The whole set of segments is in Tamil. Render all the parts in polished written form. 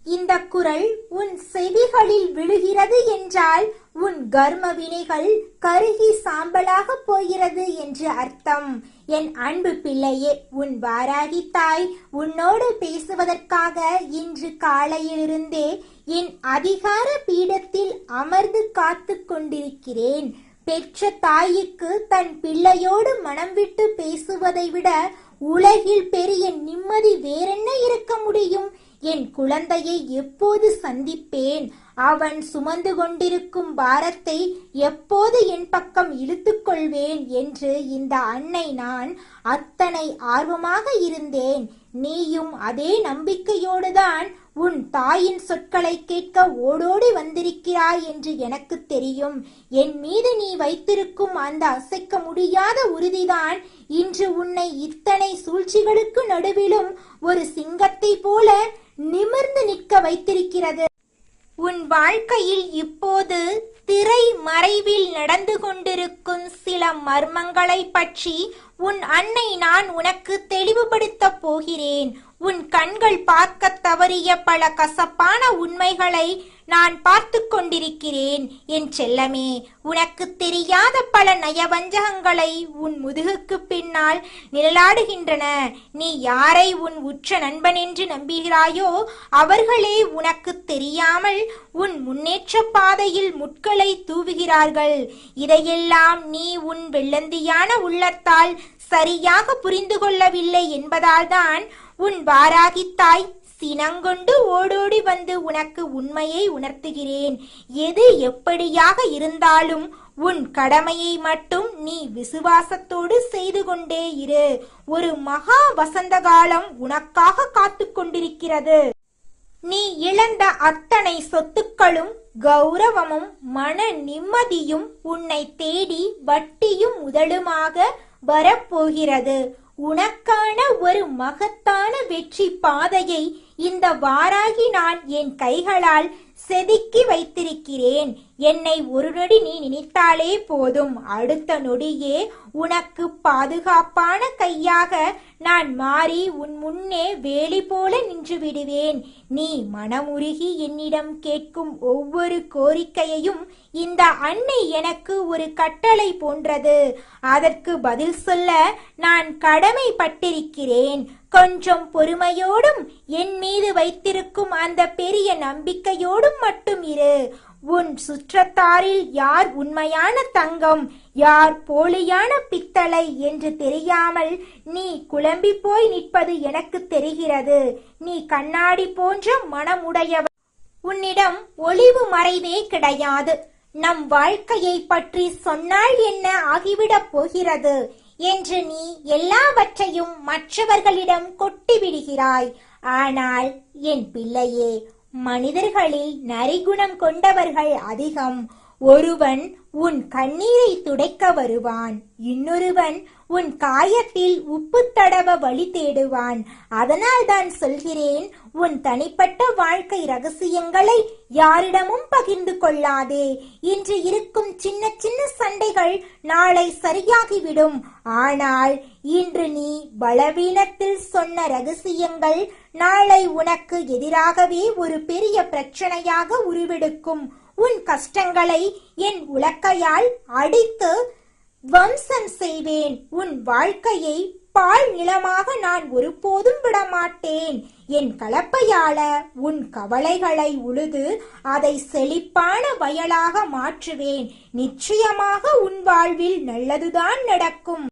இந்த குரல் உன் செவிகளில் விழுகிறது என்றால் உன் கர்ம வினைகள் கருகி சாம்பலாக போகிறது என்று அர்த்தம். என் அன்பு பிள்ளையே, உன் வாராகி தாய் உன்னோடு பேசுவதற்காக இன்று காலையிலிருந்தே என் அதிகார பீடத்தில் அமர்ந்து காத்து கொண்டிருக்கிறேன். பெற்ற தாய்க்கு தன் பிள்ளையோடு மனம் விட்டு பேசுவதை விட உலகில் பெரிய நிம்மதி வேறென்ன இருக்க முடியும்? என் குழந்தையை எப்போது சந்திப்பேன்? அவன் சுமந்து கொண்டிருக்கும் பாரத்தை எப்போது என் பக்கம் இழுத்துக் கொள்வேன் என்று இந்த அன்னை நான் அத்தனை ஆர்வமாக இருந்தேன். நீயும் அதே நம்பிக்கையோடுதான் உன் தாயின் சொற்களை கேட்க ஓடோடி வந்திருக்கிறாய் என்று எனக்கு தெரியும். என் மீது நீ வைத்திருக்கும் அந்த அசைக்க முடியாத உறுதிதான் இன்று உன்னை இத்தனை சூழ்ச்சிகளுக்கு நடுவிலும் ஒரு சிங்கத்தை போல நிமிர்ந்து நிற்க வைத்திருக்கிறது. உன் வாழ்க்கையில் இப்போது திரை மறைவில் நடந்து கொண்டிருக்கும் சில மர்மங்களை பற்றி உன் அன்னை நான் உனக்கு தெளிவுபடுத்த போகிறேன். உன் கண்கள் பார்க்க தவறிய பல கசப்பான உண்மைகளை நான் பார்த்து கொண்டிருக்கிறேன். என் செல்லமே, உனக்கு தெரியாத பல நயவஞ்சகங்களை உன் முதுகுக்கு பின்னால் நிழலாடுகின்றன. நீ யாரை உன் உற்ற நண்பன் என்று நம்புகிறாயோ அவர்களே உனக்கு தெரியாமல் உன் முன்னேற்ற பாதையில் முட்களை தூவுகிறார்கள். இதையெல்லாம் நீ உன் வெள்ளந்தியான உள்ளத்தால் சரியாக புரிந்து கொள்ளவில்லை என்பதால்தான் உன் வாராகி தாய் சினங்கொண்டு ஓடோடி வந்து உனக்கு உண்மையை உணர்த்துகிறேன். எது எப்படியாக இருந்தாலும் உன் கடமையை மட்டும் நீ விசுவாசத்தோடு செய்து கொண்டே இரு. ஒரு மகா வசந்த காலம் உனக்காக காத்து கொண்டிருக்கிறது. நீ இழந்த அத்தனை சொத்துக்களும் கௌரவமும் மன நிம்மதியும் உன்னை தேடி வட்டியும் முதலுமாக வரப்போகிறது. உனக்கான ஒரு மகத்தான வெற்றி பாதையை இந்த வாராகி நான் என் கைகளால் செதுக்கி வைத்திருக்கிறேன். என்னை ஒரு நொடி நீ நினைத்தாலே போதும், அடுத்த நொடியே உனக்கு பாதுகாப்பான கையாக நான் மாறி உன் முன்னே வேலி போல நின்று விடுவேன். நீ மனமுருகி என்னிடம் கேட்கும் ஒவ்வொரு கோரிக்கையையும் இந்த அன்னை எனக்கு ஒரு கட்டளை போன்றது. அதற்கு பதில் சொல்ல நான் கடமைப்பட்டிருக்கிறேன். கொஞ்சம் பொறுமையோடும் என் மீது வைத்திருக்கும் அந்த பெரிய நம்பிக்கையோடும் மட்டும் இரு. உன் சுற்றத்தாரில் யார் உண்மையான தங்கம், யார் போலியான பித்தளை என்று தெரியாமல் நீ குழம்பி போய் நிற்பது எனக்கு தெரிகிறது. நீ கண்ணாடி போன்ற மனமுடையவர். உன்னிடம் ஒளிவு மறைவே கிடையாது. நம் வாழ்க்கையை பற்றி சொன்னால் என்ன ஆகிவிடப் போகிறது என்று நீ எல்லாவற்றையும் மற்றவர்களிடம் கொட்டிவிடுகிறாய். ஆனால் என் பிள்ளையே, மனிதர்களில் நரிகுணம் கொண்டவர்கள் அதிகம். ஒருவன் உன் கண்ணீரை துடைக்க வருவான், இன்னொருவன் உன் காயத்தில் உப்பு தடவ வழி தேடுவான். அதனால் தான் சொல்கிறேன், உன் தனிப்பட்ட வாழ்க்கை ரகசியங்களை யாரிடமும் பகிர்ந்து கொள்ளாதே. இன்று இருக்கும் சின்ன சின்ன சண்டைகள் நாளை சரியாகிவிடும். ஆனால் இன்று நீ பலவீனத்தில் சொன்ன ரகசியங்கள் நாளை உனக்கு எதிராகவே ஒரு பெரிய பிரச்சனையாக உருவெடுக்கும். உன் கஷ்டங்களை என் உலக்கையால் அடித்து வம்சம் செய்வேன். உன் வாழ்க்கையை பால் நிலமாக நான் ஒருபோதும் விடமாட்டேன். என் கலப்பையால உன் கவலைகளை உழுது அதை செழிப்பான வயலாக மாற்றுவேன். நிச்சயமாக உன் வாழ்வில் நல்லதுதான் நடக்கும்.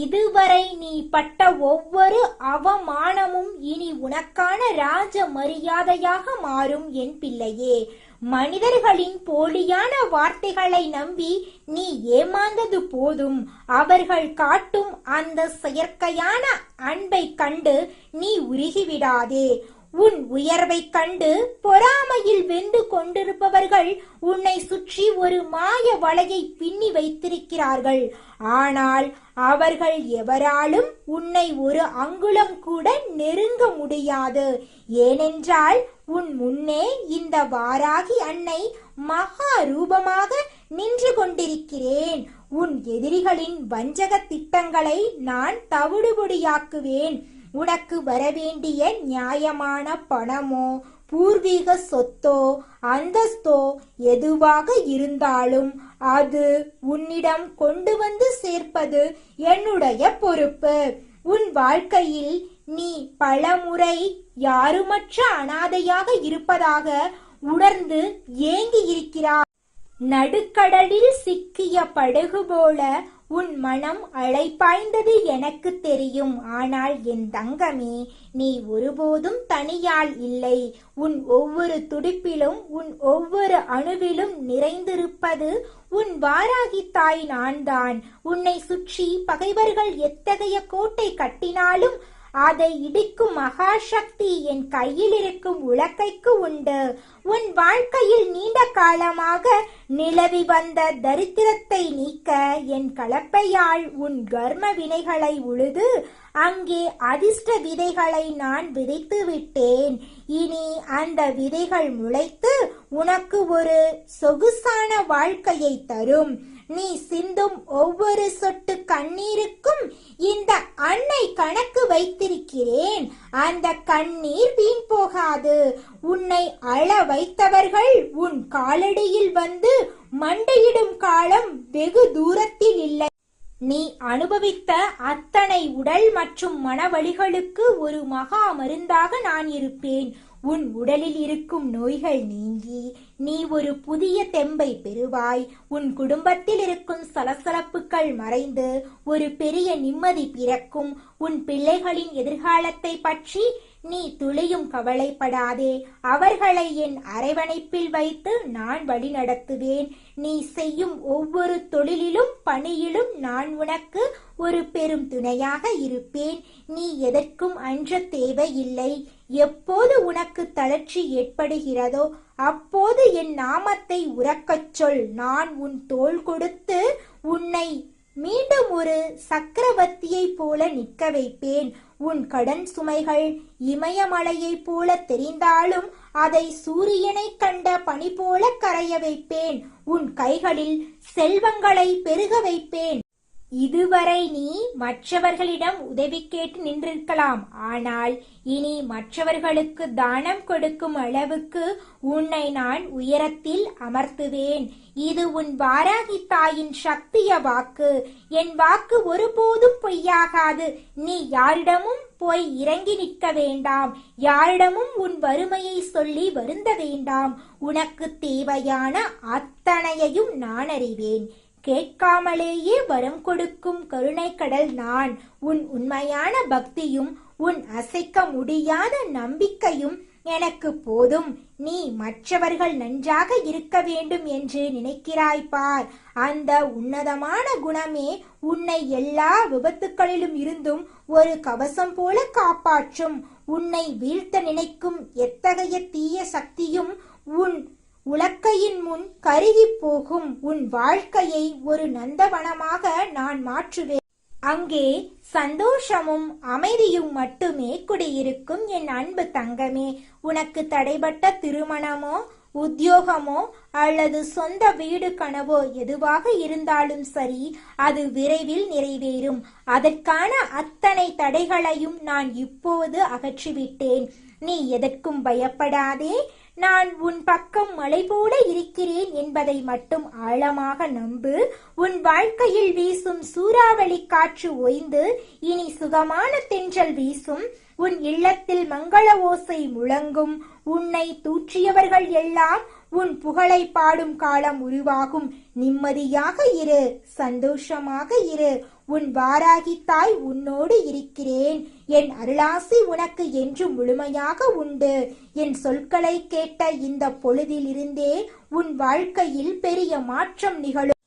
இதுவரை நீ பட்ட ஒவ்வொரு அவமானமும் இனி உனக்கான ராஜ மரியாதையாக மாறும் என் பிள்ளையே. மனிதர்களின் போலியான வார்த்தைகளை நம்பி நீ ஏமாந்தது போதும். அவர்கள் காட்டும் அந்த செயற்கையான அன்பை கண்டு நீ உருகிவிடாதே. உன் உயர்வை கண்டு பொறாமையில் வெந்து கொண்டிருப்பவர்கள் உன்னை சுற்றி ஒரு மாய வலையை பின்னி வைத்திருக்கிறார்கள். ஆனால் அவர்கள் எவராலும் உன்னை ஒரு அங்குலம் கூட நெருங்க முடியாது. ஏனென்றால் உன் முன்னே இந்த வாராகி அன்னை மகா ரூபமாக நின்று கொண்டிருக்கிறேன். உன் எதிரிகளின் வஞ்சக திட்டங்களை நான் தவிடுபொடியாக்குவேன். உனக்கு வரவேண்டிய நியாயமான பணமோ பூர்வீக சொத்தோ அந்தஸ்தோ எதுவாக இருந்தாலும் அது உன்னிடம் கொண்டு வந்து சேர்ப்பது என்னுடைய பொறுப்பு. உன் வாழ்க்கையில் நீ பலமுறை யாருமற்ற அனாதையாக இருப்பதாக உணர்ந்து ஏங்கி இருக்கிறாய். நடுக்கடலில் சிக்கிய படகு போல உன் மனம் அலைபாய்ந்தது எனக்கு தெரியும். ஆனால் என் தங்கமே, நீ ஒருபோதும் தனியாள் இல்லை. உன் ஒவ்வொரு துடிப்பிலும் உன் ஒவ்வொரு அணுவிலும் நிறைந்திருப்பது உன் வாராகி தாய் நான்தான். உன்னை சுற்றி பகைவர்கள் எத்தகைய கோட்டை கட்டினாலும் அதை இடிக்கும் மகாசக்தி என் கையில் இருக்கும் உலக்கைக்கு உண்டு. உன் வாழ்க்கையில் நீண்ட காலமாக நிலவி வந்த தரித்திரத்தை நீக்க என் கலப்பையால் உன் கர்ம வினைகளை உழுது அங்கே அதிர்ஷ்ட விதைகளை நான் விதைத்து விட்டேன். இனி அந்த விதைகள் முளைத்து உனக்கு ஒரு சொகுசான வாழ்க்கையை தரும். நீ சிந்தும் ஒவ்வொரு சொட்டு கண்ணீருக்கும் இந்த அன்னை கணக்கு வைத்திருக்கிறேன். அந்த கண்ணீர் வீண் போகாது. உன்னை அழ வைத்தவர்கள் உன் காலடியில் வந்து மண்டையிடும் காலம் வெகு தூரத்தில் இல்லை. நீ அனுபவித்த அத்தனை உடல் மற்றும் மனவலிகளுக்கு ஒரு மகா மருந்தாக நான் இருப்பேன். உன் உடலில் இருக்கும் நோய்கள் நீங்கி நீ ஒரு புதிய தெம்பை பெறுவாய். உன் குடும்பத்தில் இருக்கும் சலசலப்புகள் மறைந்து ஒரு பெரிய நிம்மதி பிறக்கும். உன் பிள்ளைகளின் எதிர்காலத்தை பற்றி நீ துளியும் கவலைப்படாதே. அவர்களை என் அரவணைப்பில் வைத்து நான் வழி நடத்துவேன். நீ செய்யும் ஒவ்வொரு தொழிலிலும் பணியிலும் நான் உனக்கு ஒரு பெரும் துணையாக இருப்பேன். நீ எதற்கும் அஞ்ச தேவையில்லை. எப்போது உனக்கு தளர்ச்சி ஏற்படுகிறதோ அப்போது என் நாமத்தை உரக்கச் சொல். நான் உன் தோள் கொடுத்து உன்னை மீண்டும் ஒரு சக்கரவர்த்தியை போல நிற்க வைப்பேன். உன் கடன் சுமைகள் இமயமலையைப் போல தெரிந்தாலும் அதை சூரியனை கண்ட பனி போல கரைய வைப்பேன். உன் கைகளில் செல்வங்களை பெருக வைப்பேன். இதுவரை நீ மற்றவர்களிடம் உதவி கேட்டு நின்றிருக்கலாம். ஆனால் இனி மற்றவர்களுக்கு தானம் கொடுக்கும் அளவுக்கு உன்னை நான் உயரத்தில் அமர்த்துவேன். இது உன் வாராகி தாயின் சக்திய வாக்கு. என் வாக்கு ஒருபோதும் பொய்யாகாது. நீ யாரிடமும் போய் இறங்கி நிற்க வேண்டாம். யாரிடமும் உன் வறுமையை சொல்லி வருந்த வேண்டாம். உனக்கு தேவையான அத்தனையையும் நான் அறிவேன். கேட்காமலேயே வரம் கொடுக்கும் கருணை கடல் நான். உன் உண்மையான பக்தியும் உன் அசைக்க முடியாத நம்பிக்கையும் எனக்கு போதும். நீ மற்றவர்கள் நன்றாக இருக்க வேண்டும் என்று நினைக்கிறாய் பார். அந்த உன்னதமான குணமே உன்னை எல்லா விபத்துக்களிலும் இருந்தும் ஒரு கவசம் போல காப்பாற்றும். உன்னை வீழ்த்த நினைக்கும் எத்தகைய தீய சக்தியும் உன் உலக்கையின் முன் கருகி போகும். உன் வாழ்க்கையை ஒரு நந்தவனமாக நான் மாற்றுவேன். அங்கே சந்தோஷமும் அமைதியும் மட்டுமே குடியிருக்கும். என் அன்பு தங்கமே, உனக்கு தடைபட்ட திருமணமோ உத்தியோகமோ அல்லது சொந்த வீடு கனவோ எதுவாக இருந்தாலும் சரி, அது விரைவில் நிறைவேறும். அதற்கான அத்தனை தடைகளையும் நான் இப்போது அகற்றிவிட்டேன். நீ எதற்கும் பயப்படாதே. நான் உன் பக்கம் மலை போல இருக்கிறேன் என்பதை மட்டும் ஆழமாக நம்பு. உன் வாழ்க்கையில் வீசும் சூறாவளி காற்று ஓய்ந்து இனி சுகமான தென்றல் வீசும். உன் இல்லத்தில் மங்கள ஓசை முழங்கும். உன்னை தூற்றியவர்கள் எல்லாம் உன் புகழை பாடும் காலம் உருவாகும். நிம்மதியாக இரு, சந்தோஷமாக இரு. உன் வாராகி தாய் உன்னோடு இருக்கிறேன். என் அருளாசி உனக்கு என்று முழுமையாக உண்டு. என் சொற்களை கேட்ட இந்த பொழுதிலிருந்தே உன் வாழ்க்கையில் பெரிய மாற்றம் நிகழும்.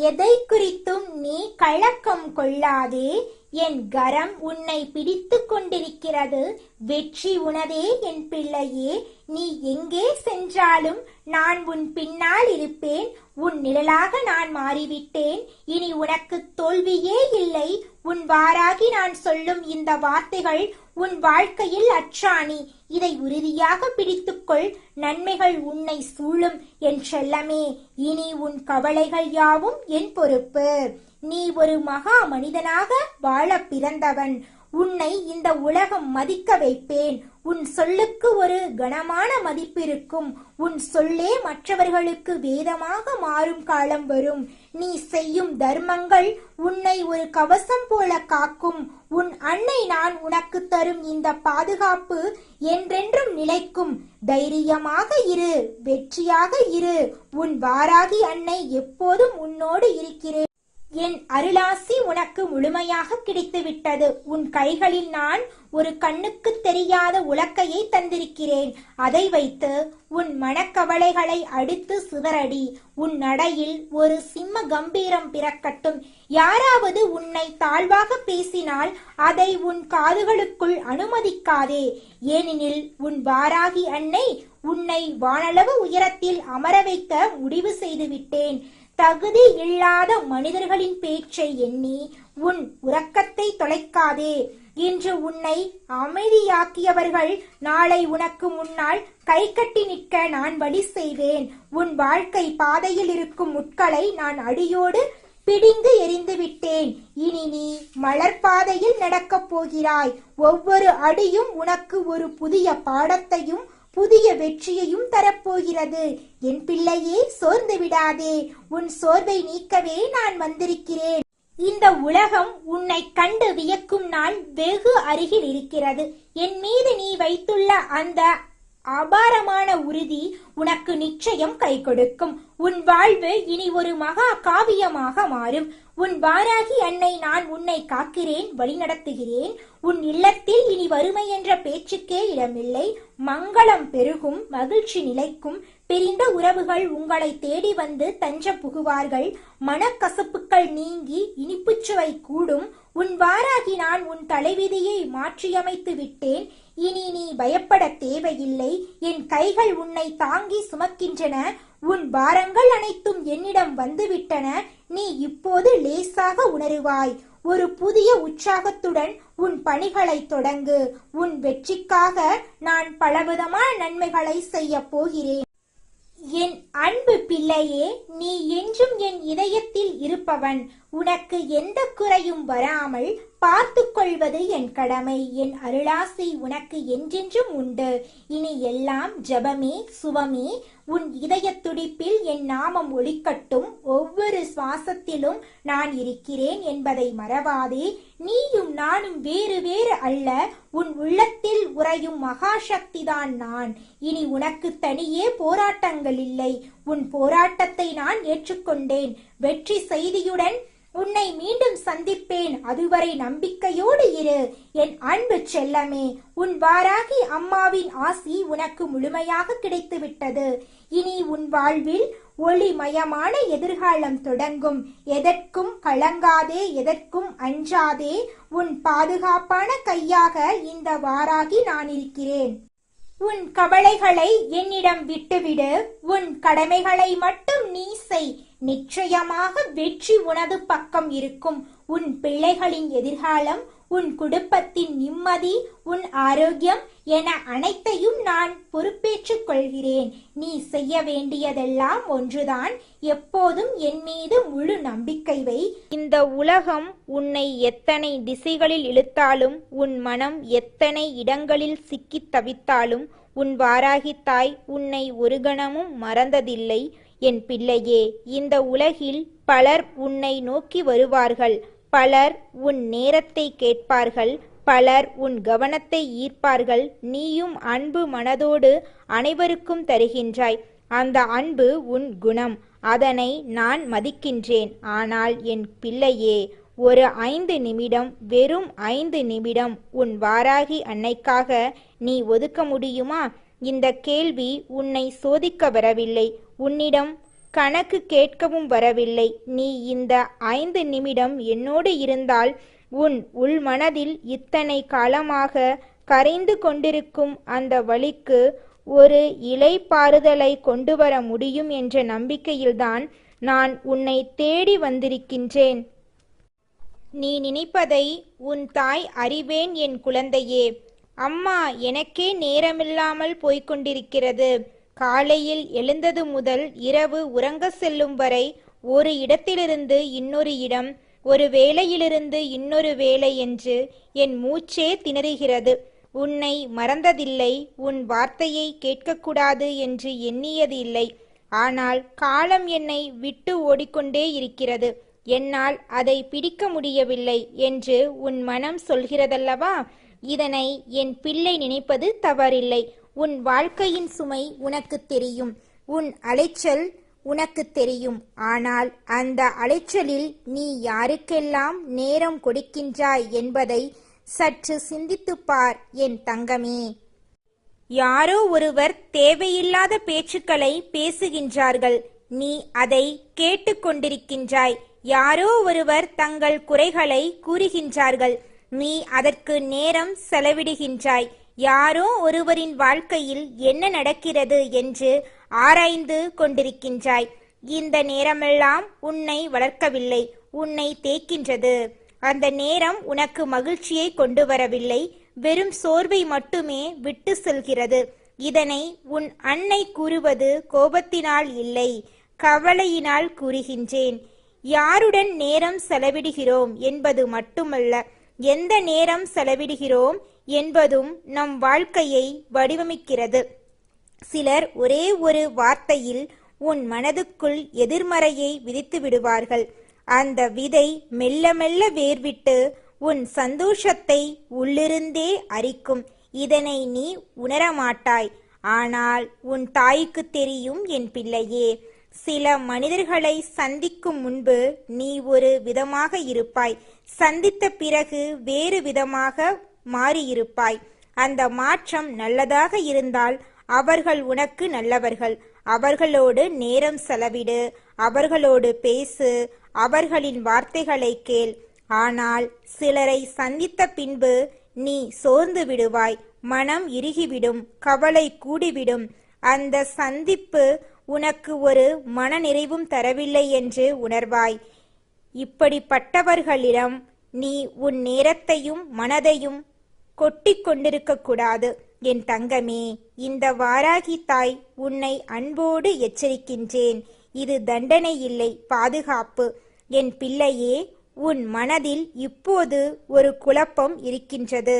எதை குறித்தும் நீ கலக்கம் கொள்ளாதே. என் கரம் உன்னை பிடித்து கொண்டிருக்கிறது. வெற்றி உனதே என் பிள்ளையே. நீ எங்கே சென்றாலும் நான் உன் பின்னால் இருப்பேன். உன் நிழலாக நான் மாறிவிட்டேன். இனி உனக்கு தோல்வியே இல்லை. உன் வாராகி நான் சொல்லும் இந்த வார்த்தைகள் உன் வாழ்க்கையில் அச்சாணி. இதை உறுதியாக பிடித்துக்கொள். நன்மைகள் உன்னை சூழும் என் செல்லமே. இனி உன் கவலைகள் யாவும் என் பொறுப்பு. நீ ஒரு மகா மனிதனாக வாழ பிறந்தவன். உன்னை இந்த உலகம் மதிக்க வைப்பேன். உன் சொல்லுக்கு ஒரு கனமான மதிப்பு இருக்கும். உன் சொல்லே மற்றவர்களுக்கு வேதமாக மாறும் காலம் வரும். நீ செய்யும் தர்மங்கள் உன்னை ஒரு கவசம் போல காக்கும். உன் அன்னை நான் உனக்கு தரும் இந்த பாதுகாப்பு என்றென்றும் நிலைக்கும். தைரியமாக இரு, வெற்றியாக இரு. உன் வாராகி அன்னை எப்போதும் உன்னோடு இருக்கிறேன். என் அருளாசி உனக்கு முழுமையாக கிடைத்துவிட்டது. உன் கைகளில் நான் ஒரு கண்ணுக்கு தெரியாத உலக்கையை தந்திருக்கிறேன். அதை வைத்து உன் மனக்கவலைகளை அடித்து சிதறடி. உன் நடையில் ஒரு சிம்ம கம்பீரம் பிறக்கட்டும். யாராவது உன்னை தாழ்வாக பேசினால் அதை உன் காதுகளுக்குள் அனுமதிக்காதே. ஏனெனில் உன் வாராகி அன்னை உன்னை வானளவு உயரத்தில் அமர வைக்க முடிவு செய்துவிட்டேன். தகுதி இல்லாத மனிதர்களின் பேச்சை எண்ணி உன் உறக்கத்தை தொலைக்காதே. இன்று உன்னை அமைதியாக்கியவர்கள் நாளை உனக்கு முன்னால் கை கட்டி நிற்க நான் வழி செய்வேன். உன் வாழ்க்கை பாதையில் இருக்கும் முட்களை நான் அடியோடு பிடிந்து எறிந்து விட்டேன். இனி நீ மலர்பாதையில் நடக்கப் போகிறாய். ஒவ்வொரு அடியும் உனக்கு ஒரு புதிய பாடத்தையும் புதிய வெற்றியையும் தரப்போகிறது. என் பிள்ளையே, சோர்ந்து விடாதே. உன் சோர்வை நீக்கவே நான் வந்திருக்கிறேன். இந்த உலகம் உன்னை கண்டு வியக்கும் நாள் வெகு அருகில் இருக்கிறது. என் மீது நீ வைத்துள்ள அந்த அபாரமான உறுதி உனக்கு நிச்சயம் கை கொடுக்கும். உன் வாழ்வு இனி ஒரு மகா காவியமாக மாறும். உன் வாராகி அன்னை நான் உன்னை காக்கிறேன், வழிநடத்துகிறேன். உன் இல்லத்தில் இனி வறுமை என்ற பேச்சுக்கே இடமில்லை. மங்களம் பெருகும், மகிழ்ச்சி நிலைக்கும். பிரிந்த உறவுகள் உங்களை தேடி வந்து தஞ்சம் புகுவார்கள். மனக்கசப்புகள் நீங்கி இனிப்புச்சுவை கூடும். உன் வாராகி நான் உன் தலைவிதியை மாற்றியமைத்து விட்டேன். இனி நீ பயப்பட தேவையில்லை. என் கைகள் உன்னை தாங்கி சுமக்கின்றன. உன் பாரங்கள் அனைத்தும் என்னிடம் வந்துவிட்டன. நீ இப்போது லேசாக உணருவாய். ஒரு புதிய உற்சாகத்துடன் உன் பணிகளை தொடங்கு. உன் வெற்றிக்காக நான் பலவிதமான நன்மைகளை செய்ய போகிறேன். என் அன்பு பிள்ளையே, நீ என்றும் என் இதயத்தில் இருப்பவன். உனக்கு எந்த குறையும் வராமல் பார்த்து கொள்வது என் கடமை. என் அருளாசி உனக்கு என்றென்றும் உண்டு. இனி எல்லாம் ஜபமே சுவமே. உன் இதய துடிப்பில் என் நாமம் ஒலிக்கட்டும். ஒவ்வொரு சுவாசத்திலும் நான் இருக்கிறேன் என்பதை மறவாதே. நீயும் நானும் வேறு வேறு அல்ல. உன் உள்ளத்தில் உறையும் மகாசக்திதான் நான். இனி உனக்கு தனியே போராட்டங்கள் இல்லை. உன் போராட்டத்தை நான் ஏற்றுக்கொண்டேன். வெற்றி செய்தியுடன் உன்னை மீண்டும் சந்திப்பேன். அதுவரை நம்பிக்கையோடு இரு என் அன்பு செல்லமே. உன் வாராகி அம்மாவின் ஆசி உனக்கு முழுமையாக கிடைத்துவிட்டது. இனி உன் வாழ்வில் ஒளிமயமான எதிர்காலம் தொடங்கும். எதற்கும் கலங்காதே, எதற்கும் அஞ்சாதே. உன் பாதுகாப்பான கையாக இந்த வாராகி நான் இருக்கிறேன். உன் கவலைகளை என்னிடம் விட்டுவிடு. உன் கடமைகளை மட்டும் நீ செய். நிச்சயமாக வெற்றி உனது பக்கம் இருக்கும். உன் பிள்ளைகளின் எதிர்காலம், உன் குடும்பத்தின் நிம்மதி, உன் ஆரோக்கியம் என அனைத்தையும் நான் பொறுப்பேற்றுக் கொள்கிறேன். நீ செய்ய வேண்டியதெல்லாம் ஒன்றுதான். எப்போதும் என் மீது முழு நம்பிக்கை வை. இந்த உலகம் உன்னை எத்தனை திசைகளில் இழுத்தாலும், உன் மனம் எத்தனை இடங்களில் சிக்கித் தவித்தாலும், உன் வாராகி தாய் உன்னை ஒரு கணமும் மறந்ததில்லை. என் பிள்ளையே, இந்த உலகில் பலர் உன்னை நோக்கி வருவார்கள். பலர் உன் நேரத்தை கேட்பார்கள். பலர் உன் கவனத்தை ஈர்ப்பார்கள். நீயும் அன்பு மனதோடு அனைவருக்கும் தருகின்றாய். அந்த அன்பு உன் குணம். அதனை நான் மதிக்கின்றேன். ஆனால் என் பிள்ளையே, ஒரு 5 நிமிடம், வெறும் 5 நிமிடம் உன் வாராகி அன்னைக்காக நீ ஒதுக்க முடியுமா? இந்த கேள்வி உன்னை சோதிக்க வரவில்லை. உன்னிடம் கணக்கு கேட்கவும் வரவில்லை. நீ இந்த 5 நிமிடம் என்னோடு இருந்தால் உன் உள்மனதில் இத்தனை காலமாக கரைந்து கொண்டிருக்கும் அந்த வலிக்கு ஒரு இளைப்பாறுதலை கொண்டு வர முடியும் என்ற நம்பிக்கையில்தான் நான் உன்னை தேடி வந்திருக்கின்றேன். நீ நினைப்பதை உன் தாய் அறிவேன் என் குழந்தையே. அம்மா, எனக்கே நேரமில்லாமல் போய்கொண்டிருக்கிறது. காலையில் எழுந்தது முதல் இரவு உறங்க செல்லும் வரை ஒரு இடத்திலிருந்து இன்னொரு இடம், ஒரு வேலையிலிருந்து இன்னொரு வேலை என்று என் மூச்சே திணறுகிறது. உன்னை மறந்ததில்லை, உன் வார்த்தையை கேட்கக்கூடாது என்று எண்ணியது இல்லை. ஆனால் காலம் என்னை விட்டு ஓடிக்கொண்டே இருக்கிறது, என்னால் அதை பிடிக்க முடியவில்லை என்று உன் மனம் சொல்கிறதல்லவா? இதனை என் பிள்ளை நினைப்பது தவறில்லை. உன் வாழ்க்கையின் சுமை உனக்கு தெரியும், உன் அலைச்சல் உனக்கு தெரியும். ஆனால் அந்த அலைச்சலில் நீ யாருக்கெல்லாம் நேரம் கொடுக்கின்றாய் என்பதை சற்று சிந்தித்துப் பார் என் தங்கமே. யாரோ ஒருவர் தேவையில்லாத பேச்சுக்களை பேசுகின்றார்கள், நீ அதை கேட்டுக்கொண்டிருக்கின்றாய். யாரோ ஒருவர் தங்கள் குறைகளை கூறுகின்றார்கள், நீ அதற்கு நேரம் செலவிடுகின்றாய். யாரோ ஒருவரின் வாழ்க்கையில் என்ன நடக்கிறது என்று ஆராய்ந்து கொண்டிருக்கின்றாய். இந்த நேரமெல்லாம் உன்னை வளர்க்கவில்லை, உன்னை தேய்க்கின்றது. அந்த நேரம் உனக்கு மகிழ்ச்சியை கொண்டு வரவில்லை, வெறும் சோர்வை மட்டுமே விட்டு செல்கிறது. இதனை உன் அன்னை கூறுவது கோபத்தினால் இல்லை, கவலையினால் கூறுகின்றேன். யாருடன் நேரம் செலவிடுகிறோம் என்பது மட்டுமல்ல, எந்த நேரம் செலவிடுகிறோம் என்பதும் நம் வாழ்க்கையை வடிவமைக்கிறது. சிலர் ஒரே ஒரு வார்த்தையில் உன் மனதுக்குள் எதிர்மறையை விதித்து விடுவார்கள். அந்த விதை மெல்ல மெல்ல வேர்விட்டு உன் சந்தோஷத்தை உள்ளிருந்தே அரிக்கும். இதனை நீ உணரமாட்டாய், ஆனால் உன் தாய்க்கு தெரியும் என் பிள்ளையே. சில மனிதர்களை சந்திக்கும் முன்பு நீ ஒரு விதமாக இருப்பாய், சந்தித்த பிறகு வேறு விதமாக மாறியிருப்பாய். அந்த மாற்றம் நல்லதாக இருந்தால் அவர்கள் உனக்கு நல்லவர்கள். அவர்களோடு நேரம் செலவிடு, அவர்களோடு பேசு, அவர்களின் வார்த்தைகளை கேள். ஆனால் சிலரை சந்தித்த பின்பு நீ சோர்ந்து விடுவாய், மனம் இறுகிவிடும், கவலை கூடிவிடும். அந்த சந்திப்பு உனக்கு ஒரு மனநிறைவும் தரவில்லை என்று உணர்வாய். இப்படிப்பட்டவர்களிடம் நீ உன் நேரத்தையும் மனதையும் கொட்டி கொண்டிருக்க கூடாது என் தங்கமே. இந்த வாராகி தாய் உன்னை அன்போடு எச்சரிக்கின்றேன். இது தண்டனை இல்லை, பாதுகாப்பு. என் பிள்ளையே, உன் மனதில் இப்போது ஒரு குழப்பம் இருக்கின்றது.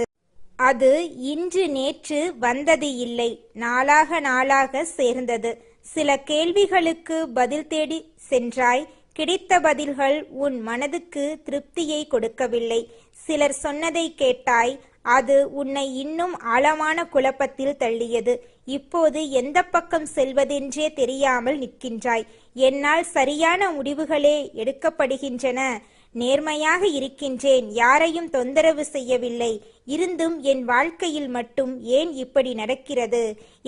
அது இன்று நேற்று வந்தது இல்லை, நாளாக நாளாக சேர்ந்தது. சில கேள்விகளுக்கு பதில் தேடி சென்றாய், கிடைத்த பதில்கள் உன் மனதுக்கு திருப்தியை கொடுக்கவில்லை. சிலர் சொன்னதை கேட்டாய், அது உன்னை இன்னும் ஆழமான குழப்பத்தில் தள்ளியது. இப்போது எந்த பக்கம் செல்வதென்றே தெரியாமல் நிற்கின்றாய். என்னால் சரியான முடிவுகளே எடுக்கப்படுகின்றன, நேர்மையாக இருக்கின்றேன், யாரையும் தொந்தரவு செய்யவில்லை, இருந்தும் என் வாழ்க்கையில் மட்டும் ஏன் இப்படி நடக்கிறது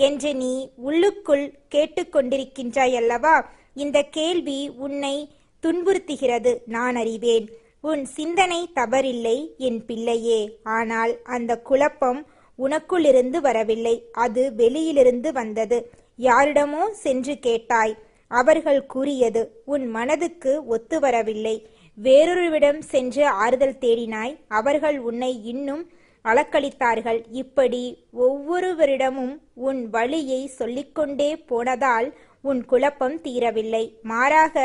என்று நீ உள்ளுக்குள் கேட்டுக்கொண்டிருக்கின்றாய் அல்லவா? இந்த கேள்வி உன்னை துன்புறுத்துகிறது, நான் அறிவேன். உன் சிந்தனை தவறில்லை என் பிள்ளையே. ஆனால் அந்த குழப்பம் உனக்குள்ளிருந்து வரவில்லை, அது வெளியிலிருந்து வந்தது. யாரிடமோ சென்று கேட்டாய், அவர்கள் கூறியது உன் மனதுக்கு ஒத்து வரவில்லை. வேறொருவிடம் சென்று ஆறுதல் தேடினாய், அவர்கள் உன்னை இன்னும் அலக்களித்தார்கள். இப்படி ஒவ்வொருவரிடமும் உன் வழியை சொல்லிக்கொண்டே போனதால் உன் குழப்பம் தீரவில்லை, மாறாக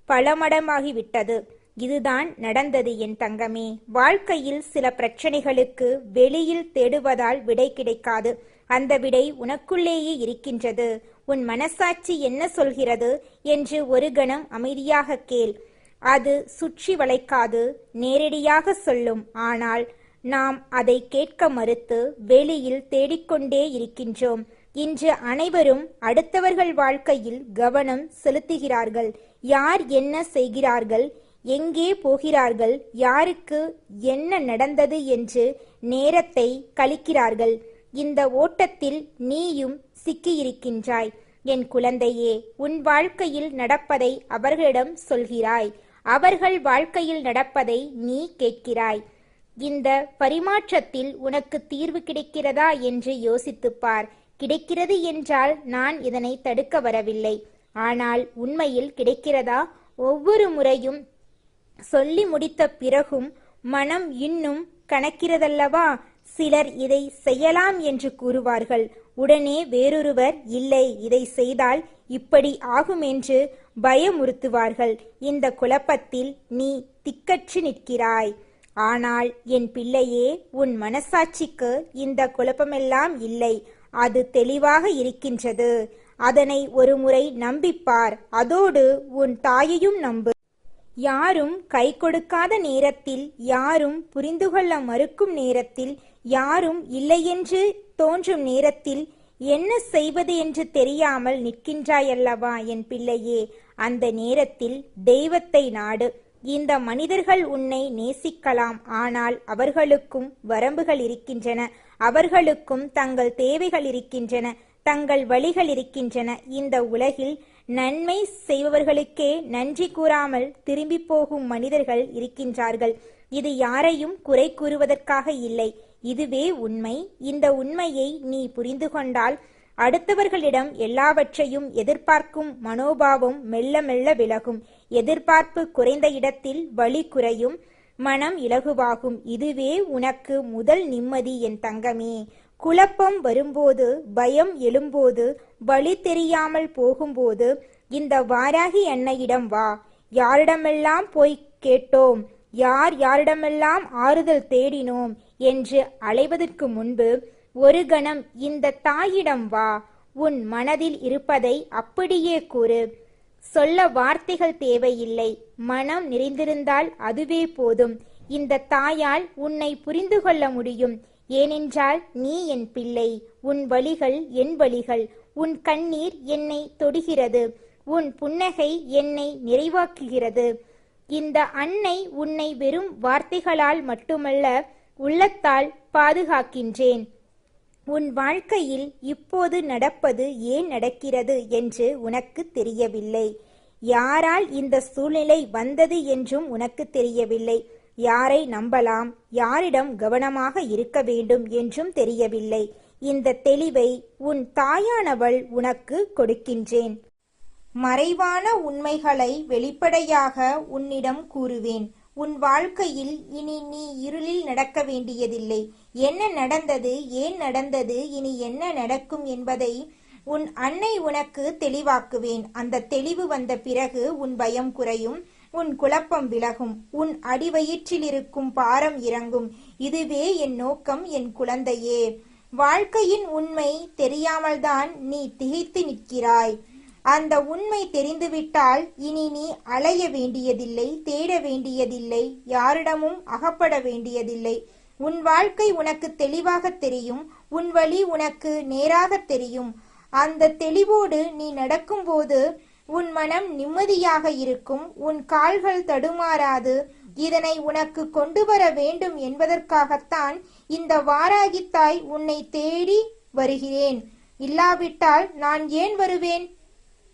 பலமடமாகிவிட்டது. இதுதான் நடந்தது என் தங்கமே. வாழ்க்கையில் சில பிரச்சனைகளுக்கு வெளியில் தேடுவதால் விடை கிடைக்காது. அந்த விடை உனக்குள்ளேயே இருக்கின்றது. உன் மனசாட்சி என்ன சொல்கிறது என்று ஒரு கணம் அமைதியாக கேள். அது சுற்றி வளைக்காது, நேரடியாக சொல்லும். ஆனால் நாம் அதை கேட்க மறுத்து வெளியில் தேடிக்கொண்டே இருக்கின்றோம். இன்று அனைவரும் அடுத்தவர்கள் வாழ்க்கையில் கவனம் செலுத்துகிறார்கள். யார் என்ன செய்கிறார்கள், எங்கே போகிறார்கள், யாருக்கு என்ன நடந்தது என்று நேரத்தை கழிக்கிறார்கள். இந்த ஓட்டத்தில் நீயும் சிக்கியிருக்கின்றாய். என் குழந்தையே, உன் வாழ்க்கையில் நடப்பதை அவர்களிடம் சொல்கிறாய், அவர்கள் வாழ்க்கையில் நடப்பதை நீ கேட்கிறாய். இந்த பரிமாற்றத்தில் உனக்கு தீர்வு கிடைக்கிறதா என்று யோசித்துப்பார். கிடைக்கிறது என்றால் நான் இதனை தடுக்க வரவில்லை. ஆனால் உண்மையில் கிடைக்கிறதா? ஒவ்வொரு முறையும் சொல்லி முடித்த பிறகும் மனம் இன்னும் கணக்கிறதல்லவா? சிலர் இதை செய்யலாம் என்று கூறுவார்கள். உடனே வேறொருவர் இல்லை, இதை செய்தால் இப்படி ஆகும் என்று பயமுறுத்துவார்கள். இந்த குழப்பத்தில் நீ திக்கற்று நிற்கிறாய். ஆனால் என் பிள்ளையே, உன் மனசாட்சிக்கு இந்த குழப்பமெல்லாம் இல்லை. அது தெளிவாக இருக்கின்றது. அதனை ஒருமுறை நம்பிப்பார். அதோடு உன் தாயையும் நம்பு. யாரும் கை கொடுக்காத நேரத்தில், யாரும் புரிந்து கொள்ள மறுக்கும் நேரத்தில், யாரும் இல்லையென்று தோன்றும் நேரத்தில் என்ன செய்வது என்று தெரியாமல் நிற்கின்றாயல்லவா என் பிள்ளையே, அந்த நேரத்தில் தெய்வத்தை நாடு. இந்த மனிதர்கள் உன்னை நேசிக்கலாம், ஆனால் அவர்களுக்கும் வரம்புகள் இருக்கின்றன. அவர்களுக்கும் தங்கள் தேவைகள் இருக்கின்றன, தங்கள் வழிகள் இருக்கின்றன. இந்த உலகில் நன்மை செய்பவர்களுக்கே நன்றி கூறாமல் திரும்பி போகும் மனிதர்கள் இருக்கின்றார்கள். இது யாரையும் குறை கூறுவதற்காக இல்லை, இதுவே உண்மை. இந்த உண்மையை நீ புரிந்து கொண்டால் அடுத்தவர்களிடம் எல்லாவற்றையும் எதிர்பார்க்கும் மனோபாவம் மெல்ல மெல்ல விலகும். எதிர்பார்ப்பு குறைந்த இடத்தில் வலி குறையும், மனம் இலகுவாகும். இதுவே உனக்கு முதல் நிம்மதி என் தங்கமே. குழப்பம் வரும்போது, பயம் எழும்போது, வழி தெரியாமல் போகும்போது இந்த வாராகி அன்னையிடம் வா. யாரிடமெல்லாம் போய் கேட்டோம், யாரிடமெல்லாம் ஆறுதல் தேடினோம் என்று அலைவதற்கு முன்பு ஒரு கணம் இந்த தாயிடம் வா. உன் மனதில் இருப்பதை அப்படியே கூறு. சொல்ல வார்த்தைகள் தேவையில்லை, மனம் நிறைந்திருந்தால் அதுவே போதும். இந்த தாயால் உன்னை புரிந்து கொள்ள முடியும். ஏனென்றால் நீ என் பிள்ளை. உன் வலிகள் என் வலிகள். உன் கண்ணீர் என்னை தொடுகிறது. உன் புன்னகை என்னை நிறைவாக்குகிறது. இந்த அன்னை உன்னை வெறும் வார்த்தைகளால் மட்டுமல்ல, உள்ளத்தால் பாதுகாக்கின்றேன். உன் வாழ்க்கையில் இப்போது நடப்பது ஏன் நடக்கிறது என்று உனக்கு தெரியவில்லை. யாரால் இந்த சூழ்நிலை வந்தது என்றும் உனக்கு தெரியவில்லை. யாரை நம்பலாம், யாரிடம் கவனமாக இருக்க வேண்டும் என்றும் தெரியவில்லை. இந்த தெளிவை உன் தாயானவள் உனக்கு கொடுக்கின்றேன். மறைவான உண்மைகளை வெளிப்படையாக உன்னிடம் கூறுவேன். உன் வாழ்க்கையில் இனி நீ இருளில் நடக்க வேண்டியதில்லை. என்ன நடந்தது, ஏன் நடந்தது, இனி என்ன நடக்கும் என்பதை உன் அன்னை உனக்கு தெளிவாக்குவேன். அந்த தெளிவு வந்த பிறகு உன் பயம் குறையும், உன் குழப்பம் விலகும், உன் அடிவயிற்றில் இருக்கும் பாரம் இறங்கும். இதுவே என் நோக்கம் என் குழந்தையே. வாழ்க்கையின் உண்மை தெரியாமல்தான் நீ திகைத்து நிற்கிறாய். அந்த உண்மை தெரிந்துவிட்டால் இனி நீ அலைய வேண்டியதில்லை, தேட வேண்டியதில்லை, யாரிடமும் அகப்பட வேண்டியதில்லை. உன் வாழ்க்கை உனக்கு தெளிவாக தெரியும், உன் வழி உனக்கு நேராக தெரியும். அந்த தெளிவோடு நீ நடக்கும்போது உன் மனம் நிம்மதியாக இருக்கும், உன் கால்கள் தடுமாறாது. இதனை உனக்கு கொண்டு வர வேண்டும் என்பதற்காகத்தான் இந்த வாராகித்தாய் உன்னை தேடி வருகிறேன். இல்லாவிட்டால் நான் ஏன் வருவேன்?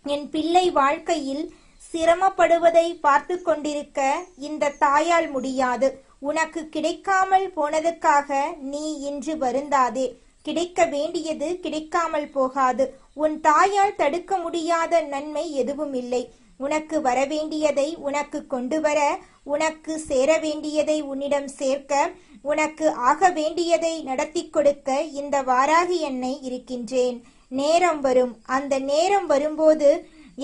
என் பிள்ளை வாழ்க்கையில் சிரமப்படுவதை பார்த்து கொண்டிருக்க இந்த தாயால் முடியாது. உனக்கு கிடைக்காமல் போனதுக்காக நீ இன்று வருந்தாதே. கிடைக்க வேண்டியது கிடைக்காமல் போகாது. உன் தாயால் தடுக்க முடியாத நன்மை எதுவும் இல்லை. உனக்கு வரவேண்டியதை உனக்கு கொண்டு வர, உனக்கு சேர வேண்டியதை உன்னிடம் சேர்க்க, உனக்கு ஆக வேண்டியதை நடத்தி கொடுக்க இந்த வாராகி அன்னை இருக்கின்றேன். நேரம் வரும். அந்த நேரம் வரும்போது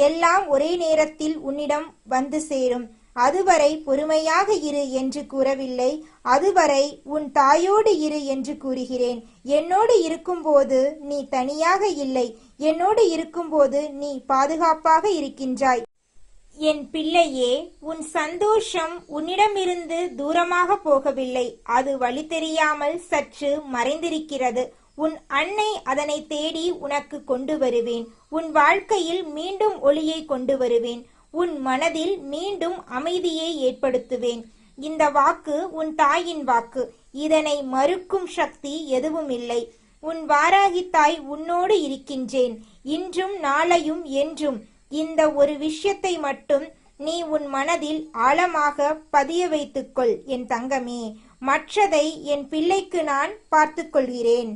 எல்லாம் ஒரே நேரத்தில் உன்னிடம் வந்து சேரும். அதுவரை பொறுமையாக இரு என்று கூறவில்லை, அதுவரை உன் தாயோடு இரு என்று கூறுகிறேன். என்னோடு இருக்கும்போது நீ தனியாக இல்லை, என்னோடு இருக்கும்போது நீ பாதுகாப்பாக இருக்கின்றாய். என் பிள்ளையே, உன் சந்தோஷம் உன்னிடமிருந்து தூரமாக போகவில்லை. அது வழி தெரியாமல் சற்று மறைந்திருக்கிறது. உன் அன்னை அதனை தேடி உனக்கு கொண்டு வருவேன். உன் வாழ்க்கையில் மீண்டும் ஒளியை கொண்டு வருவேன். உன் மனதில் மீண்டும் அமைதியை ஏற்படுத்துவேன். இந்த வாக்கு உன் தாயின் வாக்கு. இதனை மறுக்கும் சக்தி எதுவும் இல்லை. உன் வாராகி தாய் உன்னோடு இருக்கின்றேன், இன்றும் நாளையும் என்றும். இந்த ஒரு விஷயத்தை மட்டும் நீ உன் மனதில் ஆழமாக பதிய வைத்துக்கொள் என் தங்கமே. மற்றதை என் பிள்ளைக்கு நான் பார்த்துக் கொள்கிறேன்.